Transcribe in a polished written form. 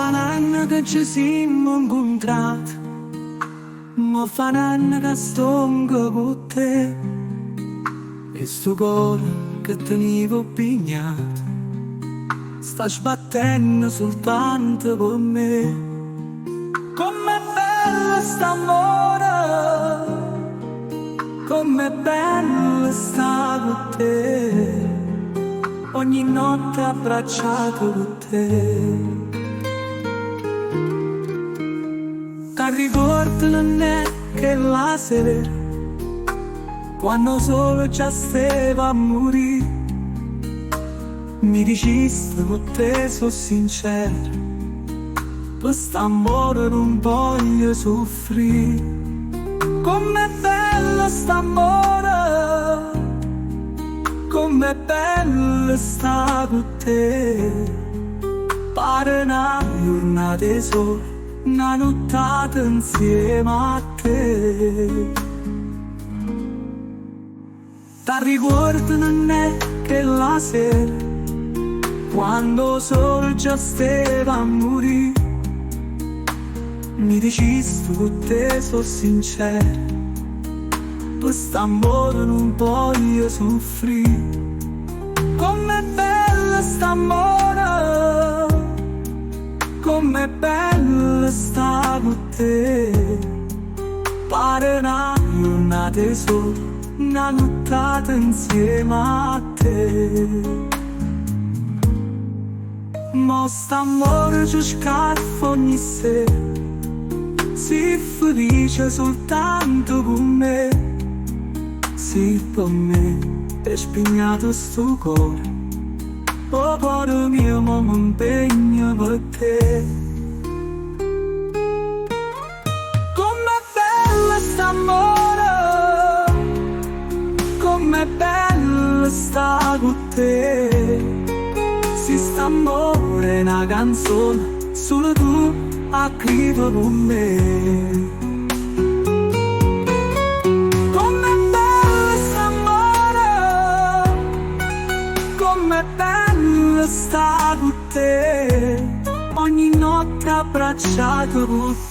fa un anno che ci siamo incontrati, mo fa un anno che sto con te, e sto cuore che tenevo pignato sta sbattendo soltanto per me. Com'è bella st'amore, com'è bella sta con te, ogni notte abbracciato con te. Ti ricordo non è che la sera, quando solo già stava a morire, mi dicesti con te sono sincero, quest'amore non voglio soffrire. Com'è bella st'amore, com'è bella sta con te, pare una giornata sola, una nottata insieme a te. Ti ricordo non è che la sera, quando solo già stava a morire, mi dicesti con te sono sincero, quest'amore non voglio soffrire. Com'è bella st'amore, com'è bella sta con te, pare una giornata sola, una nottata insieme a te. Ma st'amore ci scaffa ogni sera, si felice soltanto con me, sì per me è spignato sto cuore, oh cuore mio ma mi impegno per te. Com'è bella st'amore, com'è bella sta con te, si st'amore è una canzone, solo tu a scrivere con me. Com'è bella st'amore, com'è bella sta con te, ogni notte abbracciato con te.